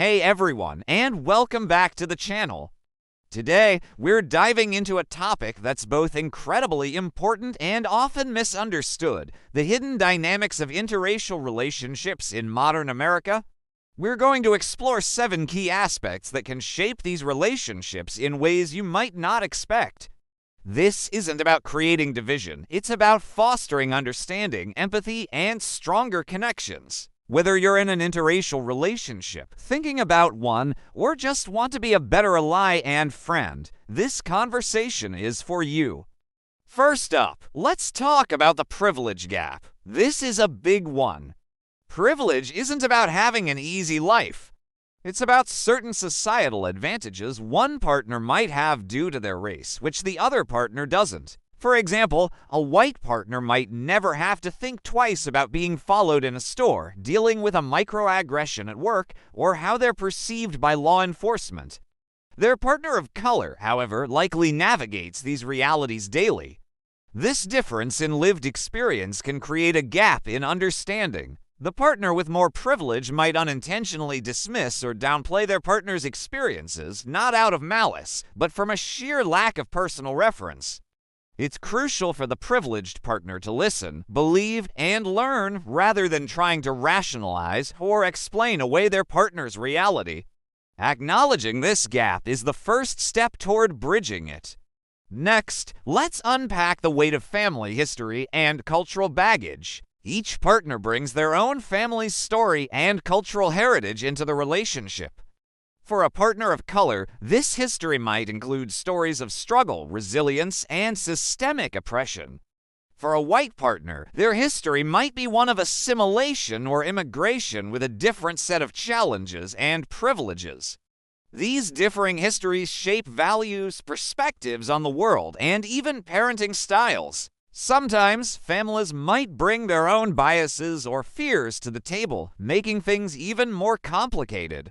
Hey everyone, and welcome back to the channel. Today, we're diving into a topic that's both incredibly important and often misunderstood: the hidden dynamics of interracial relationships in modern America. We're going to explore 7 key aspects that can shape these relationships in ways you might not expect. This isn't about creating division, it's about fostering understanding, empathy, and stronger connections. Whether you're in an interracial relationship, thinking about one, or just want to be a better ally and friend, this conversation is for you. First up, let's talk about the privilege gap. This is a big one. Privilege isn't about having an easy life. It's about certain societal advantages one partner might have due to their race, which the other partner doesn't. For example, a white partner might never have to think twice about being followed in a store, dealing with a microaggression at work, or how they're perceived by law enforcement. Their partner of color, however, likely navigates these realities daily. This difference in lived experience can create a gap in understanding. The partner with more privilege might unintentionally dismiss or downplay their partner's experiences, not out of malice, but from a sheer lack of personal reference. It's crucial for the privileged partner to listen, believe, and learn rather than trying to rationalize or explain away their partner's reality. Acknowledging this gap is the first step toward bridging it. Next, let's unpack the weight of family history and cultural baggage. Each partner brings their own family's story and cultural heritage into the relationship. For a partner of color, this history might include stories of struggle, resilience, and systemic oppression. For a white partner, their history might be one of assimilation or immigration with a different set of challenges and privileges. These differing histories shape values, perspectives on the world, and even parenting styles. Sometimes, families might bring their own biases or fears to the table, making things even more complicated.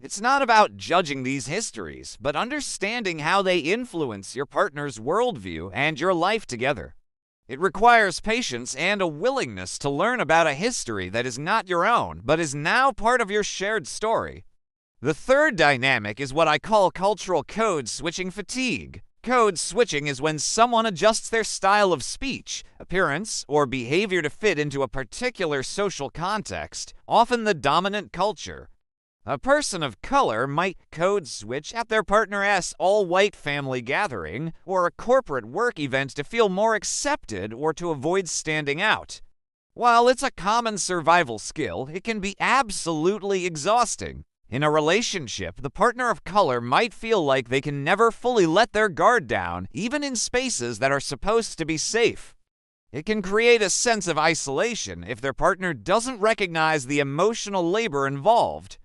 It's not about judging these histories, but understanding how they influence your partner's worldview and your life together. It requires patience and a willingness to learn about a history that is not your own, but is now part of your shared story. The third dynamic is what I call cultural code switching fatigue. Code switching is when someone adjusts their style of speech, appearance, or behavior to fit into a particular social context, often the dominant culture. A person of color might code switch at their partner's all-white family gathering or a corporate work event to feel more accepted or to avoid standing out. While it's a common survival skill, it can be absolutely exhausting. In a relationship, the partner of color might feel like they can never fully let their guard down, even in spaces that are supposed to be safe. It can create a sense of isolation if their partner doesn't recognize the emotional labor involved.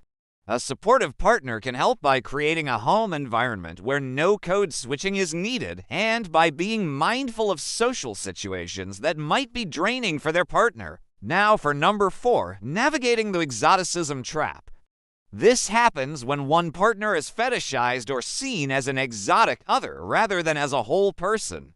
A supportive partner can help by creating a home environment where no code switching is needed and by being mindful of social situations that might be draining for their partner. Now for number 4, navigating the exoticism trap. This happens when one partner is fetishized or seen as an exotic other rather than as a whole person.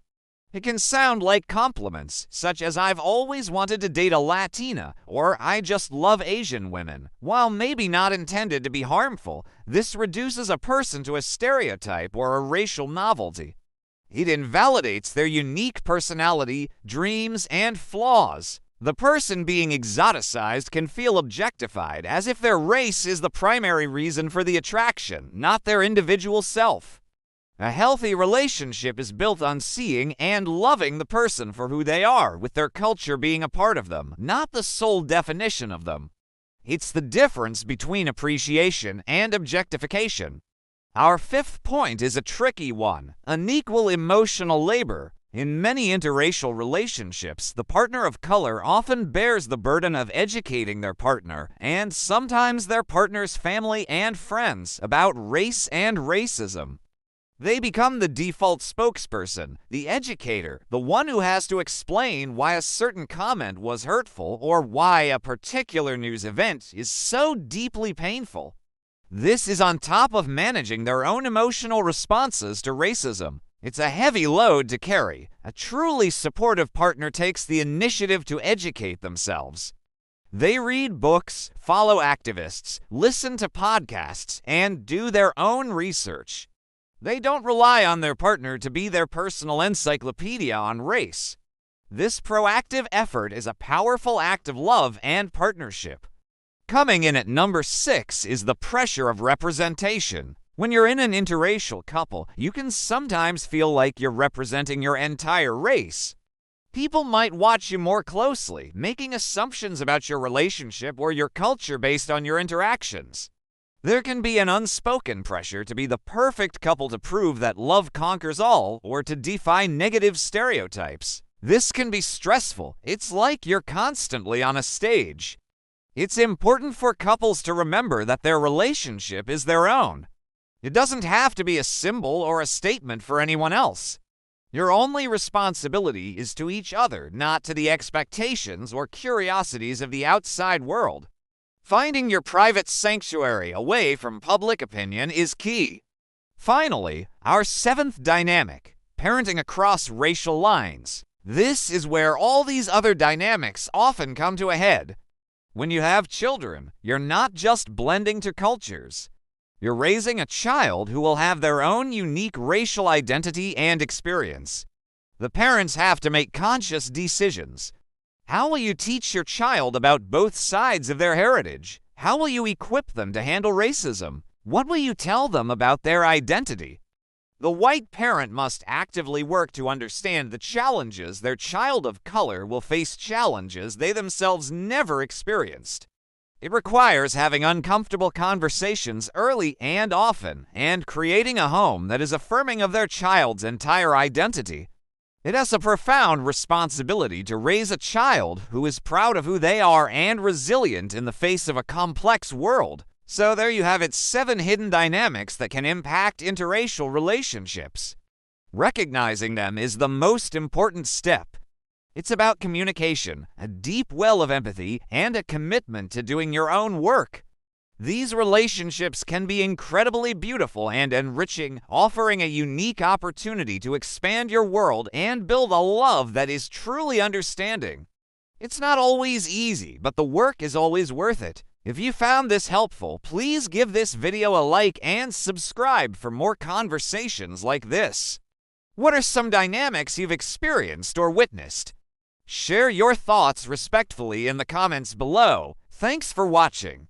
It can sound like compliments, such as "I've always wanted to date a Latina" or "I just love Asian women." While maybe not intended to be harmful, this reduces a person to a stereotype or a racial novelty. It invalidates their unique personality, dreams, and flaws. The person being exoticized can feel objectified, as if their race is the primary reason for the attraction, not their individual self. A healthy relationship is built on seeing and loving the person for who they are, with their culture being a part of them, not the sole definition of them. It's the difference between appreciation and objectification. Our 5th point is a tricky one: unequal emotional labor. In many interracial relationships, the partner of color often bears the burden of educating their partner, and sometimes their partner's family and friends, about race and racism. They become the default spokesperson, the educator, the one who has to explain why a certain comment was hurtful or why a particular news event is so deeply painful. This is on top of managing their own emotional responses to racism. It's a heavy load to carry. A truly supportive partner takes the initiative to educate themselves. They read books, follow activists, listen to podcasts, and do their own research. They don't rely on their partner to be their personal encyclopedia on race. This proactive effort is a powerful act of love and partnership. Coming in at number 6 is the pressure of representation. When you're in an interracial couple, you can sometimes feel like you're representing your entire race. People might watch you more closely, making assumptions about your relationship or your culture based on your interactions. There can be an unspoken pressure to be the perfect couple to prove that love conquers all or to defy negative stereotypes. This can be stressful. It's like you're constantly on a stage. It's important for couples to remember that their relationship is their own. It doesn't have to be a symbol or a statement for anyone else. Your only responsibility is to each other, not to the expectations or curiosities of the outside world. Finding your private sanctuary away from public opinion is key. Finally, our 7th dynamic, parenting across racial lines. This is where all these other dynamics often come to a head. When you have children, you're not just blending to cultures. You're raising a child who will have their own unique racial identity and experience. The parents have to make conscious decisions. How will you teach your child about both sides of their heritage? How will you equip them to handle racism? What will you tell them about their identity? The white parent must actively work to understand the challenges their child of color will face, challenges they themselves never experienced. It requires having uncomfortable conversations early and often, and creating a home that is affirming of their child's entire identity. It has a profound responsibility to raise a child who is proud of who they are and resilient in the face of a complex world. So there you have it, 7 hidden dynamics that can impact interracial relationships. Recognizing them is the most important step. It's about communication, a deep well of empathy, and a commitment to doing your own work. These relationships can be incredibly beautiful and enriching, offering a unique opportunity to expand your world and build a love that is truly understanding. It's not always easy, but the work is always worth it. If you found this helpful, please give this video a like and subscribe for more conversations like this. What are some dynamics you've experienced or witnessed? Share your thoughts respectfully in the comments below. Thanks for watching.